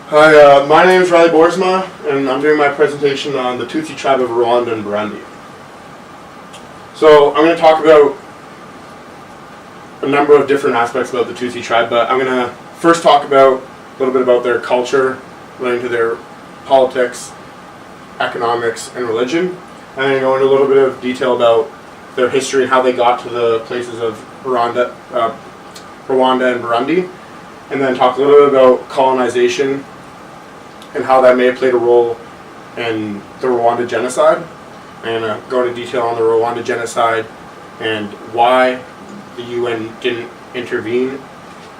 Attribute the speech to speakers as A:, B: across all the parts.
A: Hi, my name is Boersma, and I'm doing my presentation on the Tutsi tribe of Rwanda and Burundi. So I'm going to talk about a number of different aspects about the Tutsi tribe, but I'm going to first talk about a little bit about their culture, relating to their politics, economics, and religion, and then go into a little bit of detail about their history and how they got to the places of Rwanda and Burundi, and then talk a little bit about colonization and how that may have played a role in the Rwanda genocide, and go into detail on the Rwanda genocide and why the UN didn't intervene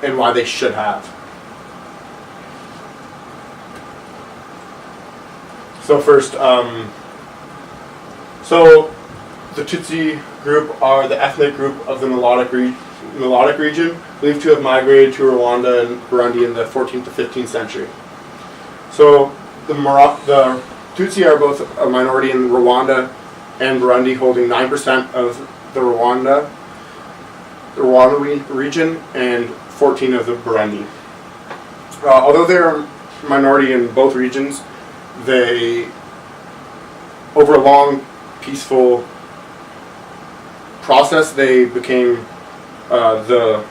A: and why they should have. So first, so the Tutsi group are the ethnic group of the Nilotic region, believed to have migrated to Rwanda and Burundi in the 14th to 15th century. So the Tutsi are both a minority in Rwanda and Burundi, holding 9% of the Rwanda region and 14 of the Burundi. Although they are a minority in both regions, they, over a long, peaceful process, they became the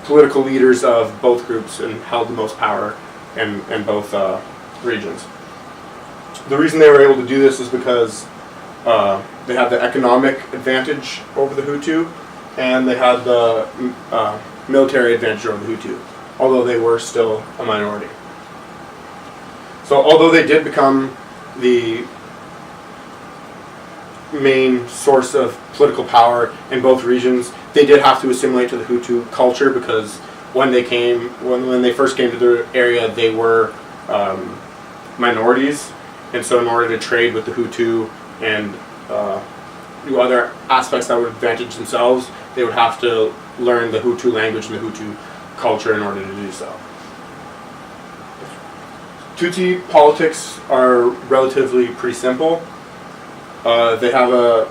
A: political leaders of both groups and held the most power in both regions. The reason they were able to do this is because they had the economic advantage over the Hutu, and they had the military advantage over the Hutu, although they were still a minority. So although they did become the main source of political power in both regions, they did have to assimilate to the Hutu culture, because when they first came to the area, they were minorities, and so in order to trade with the Hutu and do other aspects that would advantage themselves, they would have to learn the Hutu language and the Hutu culture in order to do so. Tutsi politics are relatively pretty simple. They have a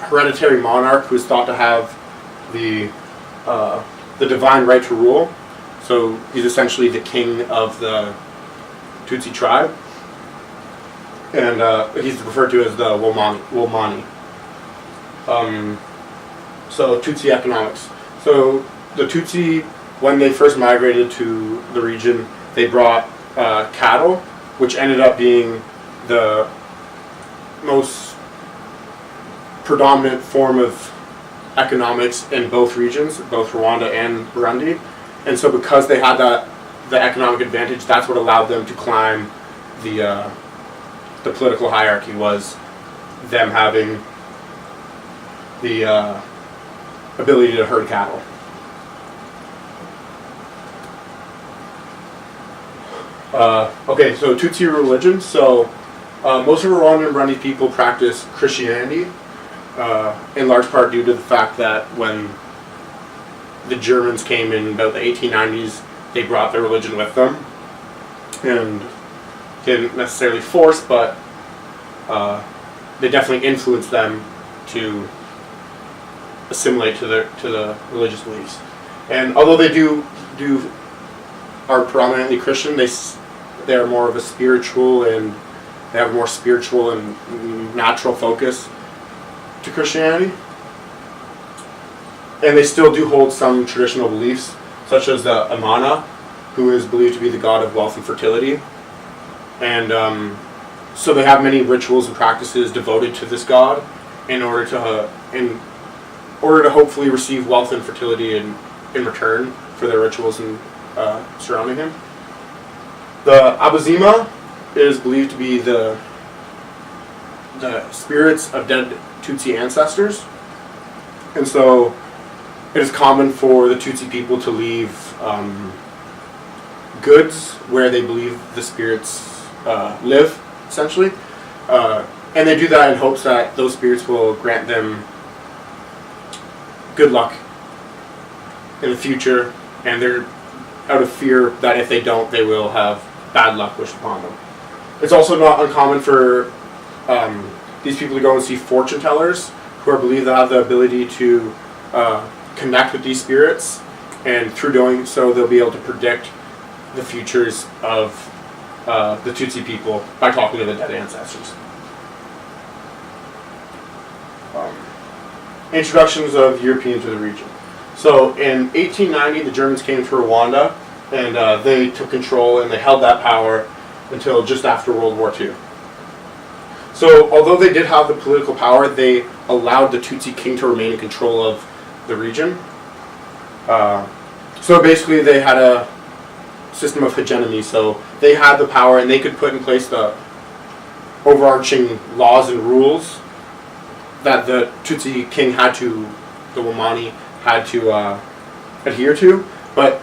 A: hereditary monarch who is thought to have the divine right to rule. So he's essentially the king of the Tutsi tribe, and he's referred to as the Womani. So Tutsi economics. So the Tutsi, when they first migrated to the region, they brought cattle, which ended up being the most predominant form of economics in both regions, both Rwanda and Burundi. And so because they had the economic advantage, that's what allowed them to climb the political hierarchy, was them having the ability to herd cattle. Okay, so Tutsi religion. So most of Rwanda and Burundi people practice Christianity, in large part due to the fact that when the Germans came in about the 1890s, they brought their religion with them, and didn't necessarily force, but they definitely influenced them to assimilate to the religious beliefs. And although they are predominantly Christian, they are more of a spiritual, and they have a more spiritual and natural focus to Christianity. And they still do hold some traditional beliefs, such as the Amana, who is believed to be the god of wealth and fertility. And so they have many rituals and practices devoted to this god in order to hopefully receive wealth and fertility in return for their rituals and surrounding him. The Abazima is believed to be the spirits of dead Tutsi ancestors, and so it is common for the Tutsi people to leave goods where they believe the spirits live, essentially, and they do that in hopes that those spirits will grant them good luck in the future, and they're out of fear that if they don't, they will have bad luck wished upon them. It's also not uncommon for these people to go and see fortune tellers, who are believed to have the ability to connect with these spirits, and through doing so they'll be able to predict the futures of the Tutsi people by talking to the dead ancestors. Introductions of Europeans to the region. So in 1890, the Germans came to Rwanda, and they took control, and they held that power until just after World War II. So although they did have the political power, they allowed the Tutsi king to remain in control of the region. So basically they had a system of hegemony, so they had the power and they could put in place the overarching laws and rules that the Tutsi king the Wamani had to adhere to, but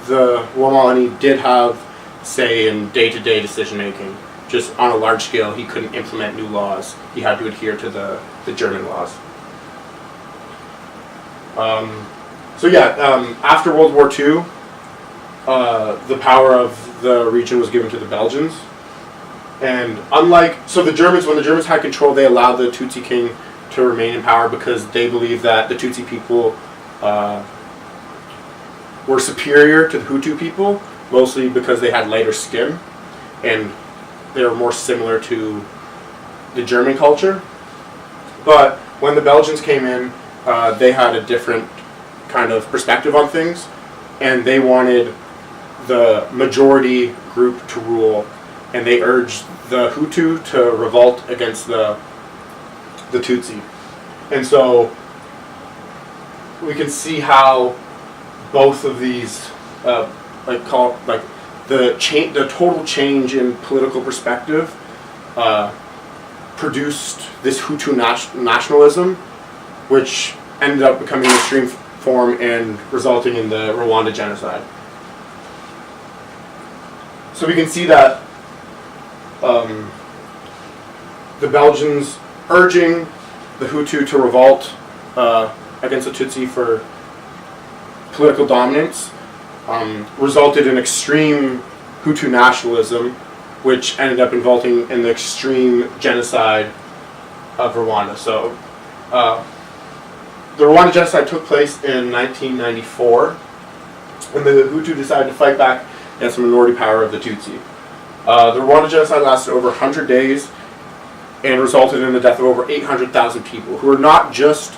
A: the Wamani did have say in day-to-day decision making. Just on a large scale, he couldn't implement new laws. He had to adhere to the German laws. After World War II, the power of the region was given to the Belgians. And when the Germans had control, they allowed the Tutsi king to remain in power because they believed that the Tutsi people were superior to the Hutu people, mostly because they had lighter skin, and they were more similar to the German culture. But when the Belgians came in, they had a different kind of perspective on things, and they wanted the majority group to rule, and they urged the Hutu to revolt against the Tutsi. And so we can see how both of these the total change in political perspective produced this Hutu nationalism, which ended up becoming an extreme form and resulting in the Rwanda genocide. So we can see that the Belgians urging the Hutu to revolt against the Tutsi for political dominance resulted in extreme Hutu nationalism, which ended up involving in the extreme genocide of Rwanda. So the Rwanda genocide took place in 1994, when the Hutu decided to fight back against the minority power of the Tutsi. The Rwanda genocide lasted over 100 days and resulted in the death of over 800,000 people, who were not just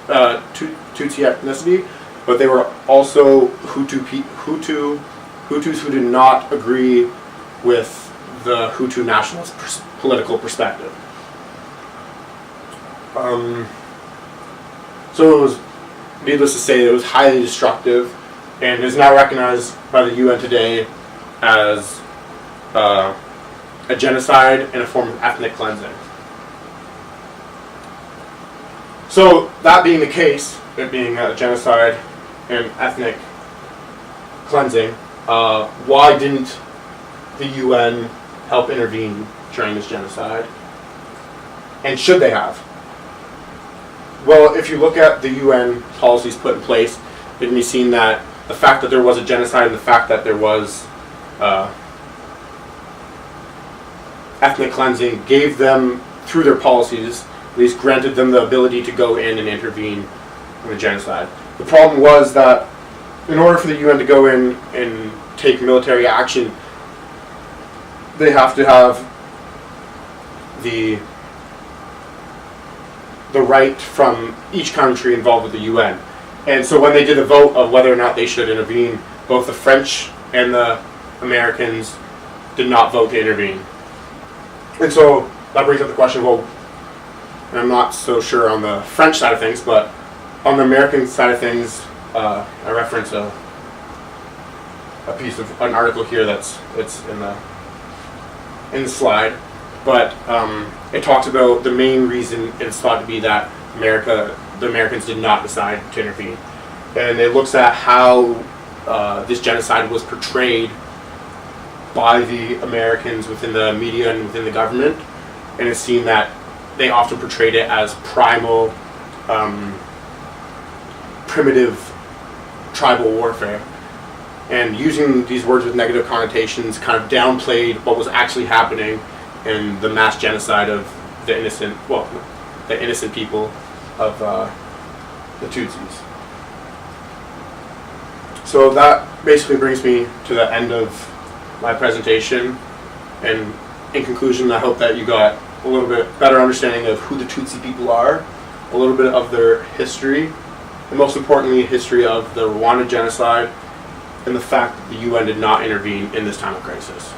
A: Tutsi ethnicity, but they were also Hutus who did not agree with the Hutu nationalist political perspective. So it was, needless to say, it was highly destructive, and is now recognized by the UN today as a genocide and a form of ethnic cleansing. So that being the case, it being a genocide and ethnic cleansing, why didn't the UN help intervene during this genocide? And should they have? Well, if you look at the UN policies put in place, it can be seen that the fact that there was a genocide and the fact that there was ethnic cleansing gave them, through their policies, at least granted them the ability to go in and intervene in the genocide. The problem was that in order for the UN to go in and take military action, they have to have the right from each country involved with the UN. And so when they did a vote of whether or not they should intervene, both the French and the Americans did not vote to intervene. And so that brings up the question, well, and I'm not so sure on the French side of things, but on the American side of things, I reference a piece of an article here it's in the slide, but it talks about the main reason it's thought to be that the Americans did not decide to intervene, and it looks at how this genocide was portrayed by the Americans within the media and within the government, and it's seen that they often portrayed it as primal, primitive tribal warfare, and using these words with negative connotations kind of downplayed what was actually happening in the mass genocide of the innocent people of the Tutsis. So that basically brings me to the end of my presentation. And in conclusion, I hope that you got a little bit better understanding of who the Tutsi people are, a little bit of their history, and most importantly, history of the Rwanda genocide, and the fact that the UN did not intervene in this time of crisis.